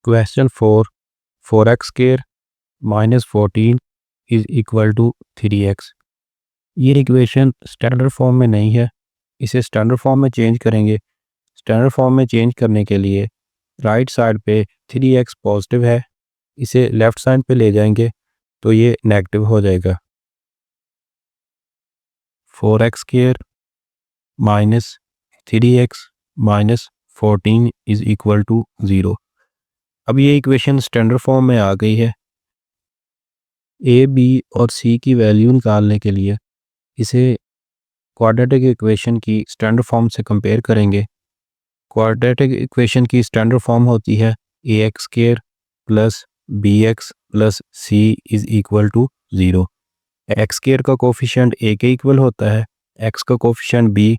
Question 4 4x square minus 14 is equal to 3x। ये equation standard form में नहीं है, इसे स्टैंडर्ड फॉर्म में चेंज करेंगे। स्टैंडर्ड फॉर्म में चेंज करने के लिए राइट साइड पे 3x पॉजिटिव है, इसे लेफ़्ट साइड पे ले जाएंगे तो ये नेगेटिव हो जाएगा। 4x square minus 3x minus 14 is equal to 0। अब ये इक्वेशन स्टैंडर्ड फॉर्म में आ गई है। ए, बी और सी की वैल्यू निकालने के लिए इसे क्वाड्रेटिक इक्वेशन की स्टैंडर्ड फॉर्म से कंपेयर करेंगे। क्वाड्रेटिक इक्वेशन की स्टैंडर्ड फॉर्म होती है a x square plus b x plus c is equal to 0। X square का कोफिशिएंट ए के इक्वल होता है, एक्स का कोफिशिएंट बी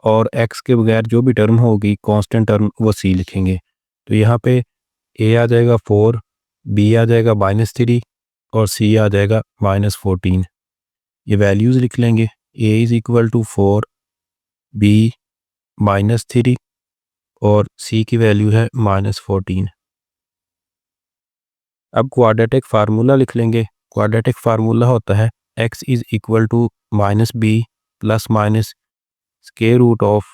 और एक्स के बगैर जो भी टर्म होगी कांस्टेंट टर्म वो सी लिखेंगे। तो यहाँ पे ए आ जाएगा 4, बी आ जाएगा -3 और सी आ जाएगा -14। ये वैल्यूज़ लिख लेंगे। A is equal to 4, B -3 और सी की वैल्यू है -14। अब क्वाड्रेटिक फार्मूला लिख लेंगे। क्वाड्रेटिक फार्मूला होता है x is equal to -b plus minus square root of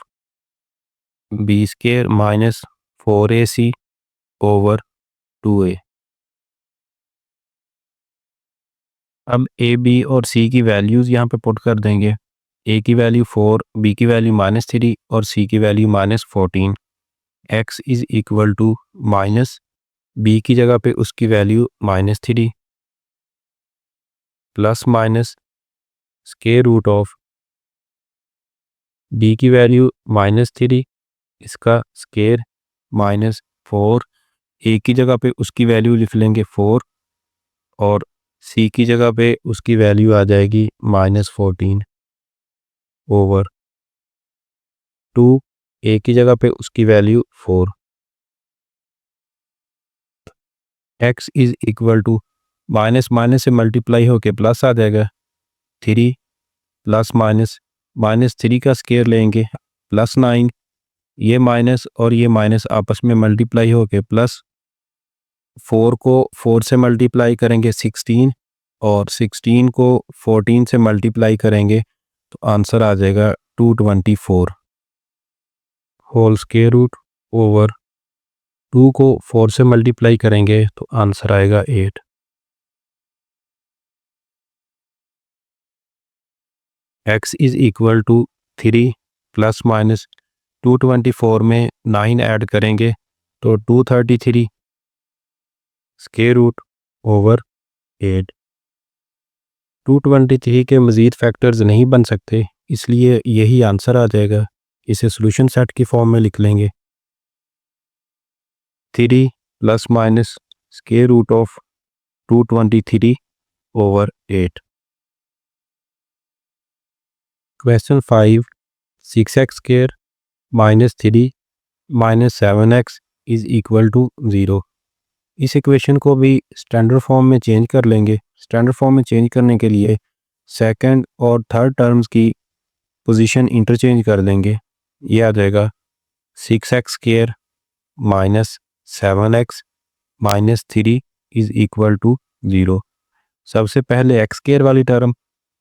B square minus 4ac over 2a। अब ए, बी और सी की वैल्यूज़ यहाँ पे पुट कर देंगे। ए की वैल्यू 4, बी की वैल्यू -3 और सी की value -14। X is equal to minus B की जगह पे उसकी value -3 plus minus square root of B की वैल्यू -3 इसका स्क्वायर -4। ए की जगह पे उसकी वैल्यू लिख लेंगे 4 और सी की जगह पे उसकी वैल्यू आ जाएगी -14 ओवर 2। ए की जगह पे उसकी value 4। X is equal to minus minus से मल्टीप्लाई होके प्लस आ जाएगा 3 प्लस माइनस -3 का स्क्वायर लेंगे +9। ये माइनस और ये माइनस आपस में मल्टीप्लाई होके प्लस 4 को 4 से मल्टीप्लाई करेंगे 16 और 16 को 14 से मल्टीप्लाई करेंगे तो आंसर आ जाएगा 224 होल स्क्वायर रूट ओवर 2 को 4 से मल्टीप्लाई करेंगे तो आंसर आएगा 8। x is equal to 3 plus minus 224 में 9 ऐड करेंगे तो 233 स्क्वायर रूट ओवर 8। 223 के मज़ीद फैक्टर्स नहीं बन सकते, इसलिए यही आंसर आ जाएगा। इसे सॉल्यूशन सेट की फॉर्म में लिख लेंगे। 3 plus minus square root of 223 over 8। Question 5 6x square -3 -7x is equal to 0। इस इक्वेशन को भी स्टैंडर्ड फॉर्म में चेंज कर लेंगे। स्टैंडर्ड फॉर्म में चेंज करने के लिए सेकंड और थर्ड टर्म्स की पोजीशन इंटरचेंज कर देंगे। ये आ जाएगा 6x square -7x -3 is equal to 0। सबसे पहले x स्क्वायर वाली टर्म,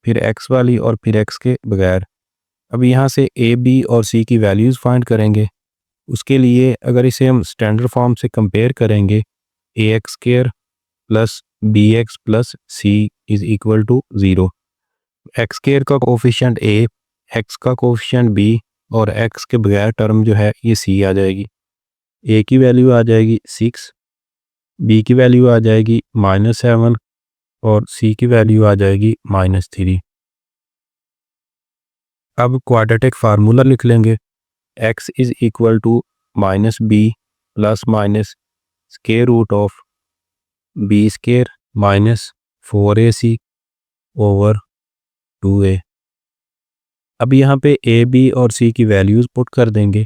फिर x वाली और फिर x के बगैर। अब यहाँ से a, b और c की वैल्यूज़ फाइंड करेंगे। उसके लिए अगर इसे हम स्टैंडर्ड फॉर्म से कंपेयर करेंगे a x square plus b x plus c is equal to 0। X square का कोफिशिएंट ए, एक्स का कोफिशिएंट बी और एक्स के बगैर टर्म जो है ये सी आ जाएगी। ए की वैल्यू आ जाएगी 6, बी की वैल्यू आ जाएगी -7 और सी की वैल्यू आ जाएगी -3। अब क्वाड्रेटिक फार्मूला लिख लेंगे। x is equal to -b plus minus square root of B square -4ac over 2a। अब यहाँ पे a, b और c की वैल्यूज़ पुट कर देंगे।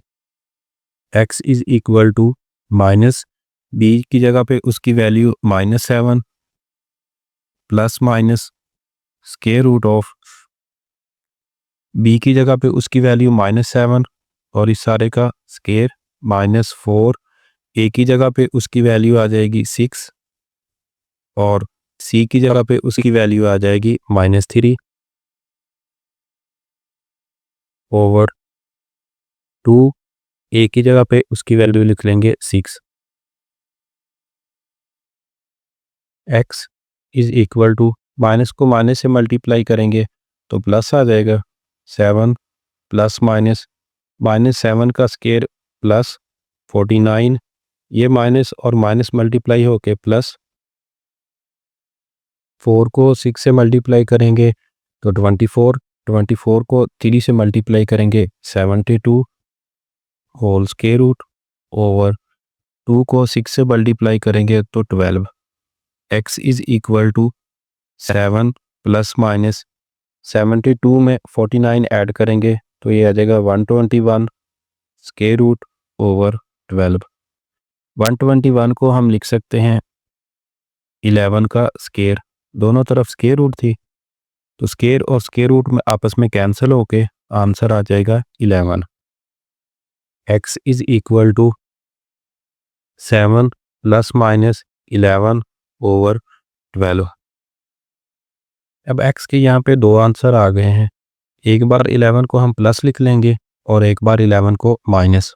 x is equal to minus b की जगह पे उसकी value -7 plus minus square root of b की जगह पे उसकी वैल्यू -7 और इस सारे का स्क्वायर -4 ए की जगह पे उसकी वैल्यू आ जाएगी 6 और सी की जगह पे उसकी वैल्यू आ जाएगी -3 ओवर 2। ए की जगह पे उसकी वैल्यू लिख लेंगे 6। X is equal to, minus को माइनस से मल्टीप्लाई करेंगे तो प्लस आ जाएगा 7 प्लस माइनस -7 का स्केयर प्लस 49, ये माइनस और माइनस मल्टीप्लाई होके प्लस 4 को 6 से मल्टीप्लाई करेंगे तो 24, 24 को 3 से मल्टीप्लाई करेंगे 72 होल स्केयर रूट ओवर 2 को 6 से मल्टीप्लाई करेंगे तो 12। X is equal to 7 plus minus 72 में 49 ऐड करेंगे तो ये आ जाएगा 121 स्केयर रूट ओवर 12। 121 को हम लिख सकते हैं 11 का स्केयर, दोनों तरफ स्केयर रूट थी तो स्केयर और स्केयर रूट में आपस में कैंसिल होके आंसर आ जाएगा 11। X is equal to 7 plus minus 11 over 12। अब एक्स के यहाँ पे दो आंसर आ गए हैं, एक बार 11 को हम प्लस लिख लेंगे और एक बार 11 को minus.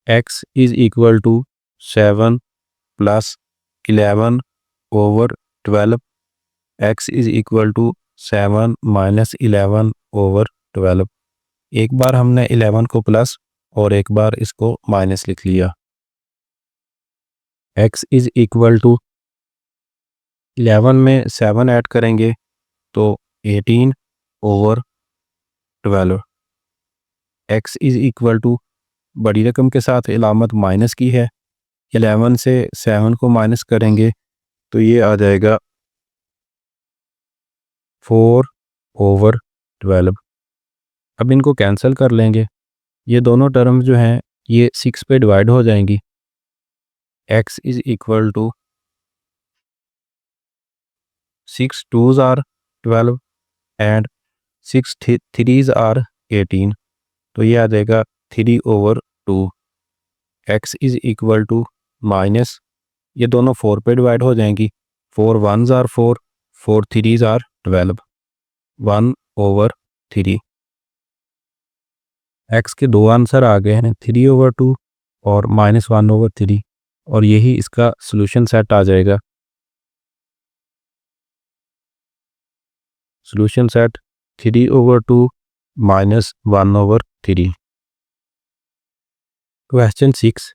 X is equal to 7 plus 11 over 12। X is equal to 7 minus 11 over 12। एक बार हमने 11 को प्लस और एक बार इसको माइनस लिख लिया। एक्स इज इक्वल टू 11 में 7 ऐड करेंगे तो 18 over 12। X is equal to, बड़ी रकम के साथ इलामत माइनस की है, 11 से 7 को माइनस करेंगे तो ये आ जाएगा 4 ओवर 12। अब इनको कैंसिल कर लेंगे, ये दोनों टर्म जो हैं ये 6 पे डिवाइड हो जाएंगी। X is equal to 6 2s are 12 and 6 3s are 18 तो ये आ जाएगा 3 over 2। X is equal to minus, ये दोनों 4 पे डिवाइड हो जाएंगी, 4 1s are 4, 4 3s are 12, 1 over 3। X के दो आंसर आ गए हैं, 3 ओवर 2 और -1 ओवर 3 और यही इसका सॉल्यूशन सेट आ जाएगा। Solution set 3 over 2 -1 over 3। Question 6,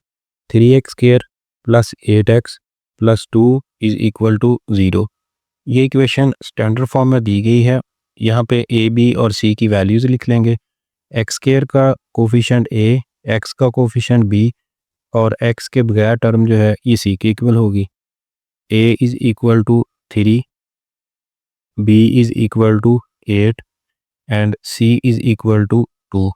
3x square plus 8x plus 2 is equal to 0। ये इक्वेशन स्टैंडर्ड फॉर्म में दी गई है। यहाँ पे a, b और c की वैल्यूज़ लिख लेंगे। एक्स स्क्वायर का कोफिशेंट a, x का कोफिशेंट b और x के बगैर टर्म जो है ये c के इक्वल होगी। a is equal to 3, b is equal to 8 and c is equal to 2।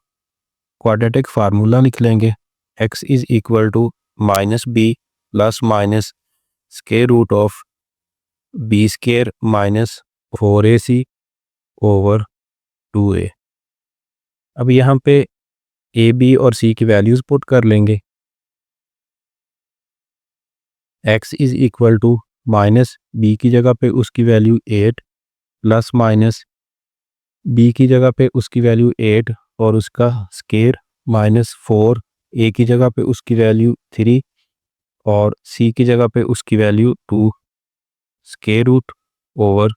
Quadratic formula लिख लेंगे, x is equal to minus b plus minus square root of b square minus 4ac over 2a। अब यहाँ पे a, b और c की वैल्यूज़ put कर लेंगे। x is equal to minus b की जगह पे उसकी वैल्यू 8 प्लस माइनस b की जगह पे उसकी वैल्यू 8 और उसका स्क्वायर -4, a की जगह पे उसकी वैल्यू 3 और c की जगह पे उसकी value 2 square root over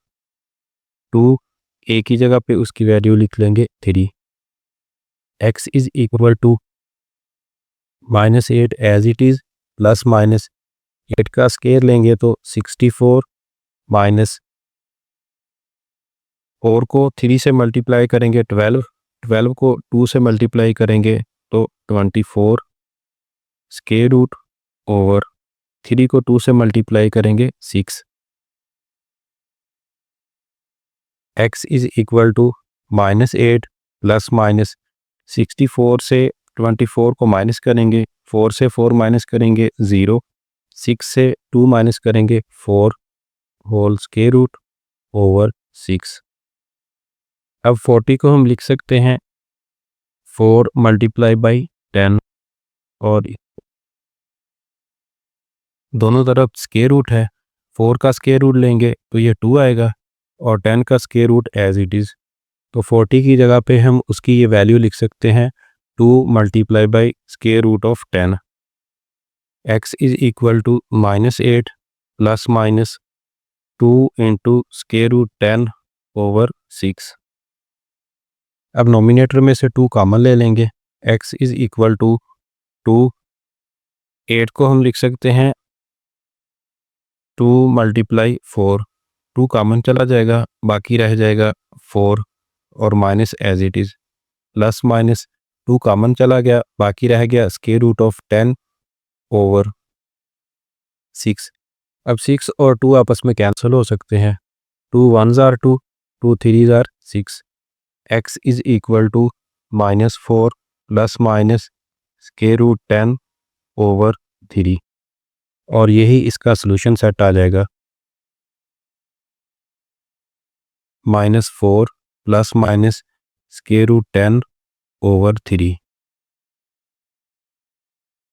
2, a की जगह पे उसकी वैल्यू लिख लेंगे 3। x is equal to -8 as it is plus minus 8 का स्क्वायर लेंगे तो 64 माइनस 4 को 3 से मल्टीप्लाई करेंगे 12, 12 को 2 से मल्टीप्लाई करेंगे तो 24 स्क्वायर रूट ओवर 3 को 2 से मल्टीप्लाई करेंगे 6। x is equal to -8 plus minus 64 से 24 को माइनस करेंगे, 4 से 4 माइनस करेंगे 0, 6 से 2 माइनस करेंगे 4 होल स्क्वायर रूट ओवर 6। अब 40 को हम लिख सकते हैं 4 मल्टीप्लाई बाई 10 और दोनों तरफ स्क्वायर रूट है, 4 का स्क्वायर रूट लेंगे तो ये 2 आएगा और 10 का square root as it is. तो 40 की जगह पे हम उसकी ये वैल्यू लिख सकते हैं 2 multiply by square root of 10। x is equal to -8 plus minus 2 into square root 10 over 6। अब नोमिनेटर में से 2 कॉमन ले लेंगे। x इज़ इक्वल टू 2, 8 को हम लिख सकते हैं 2 मल्टीप्लाई 4, 2 कॉमन चला जाएगा, बाकी रह जाएगा 4 और minus as it is, plus minus 2 common चला गया, बाकी रह गया स्क्वायर रूट ऑफ 10 ओवर 6। अब 6 और 2 आपस में कैंसिल हो सकते हैं, 2 1s are 2, 2 3s are 6। x is equal to -4 plus minus square root 10 over 3 और यही इसका सलूशन सेट आ जाएगा। -4 plus minus square root 10 over 3।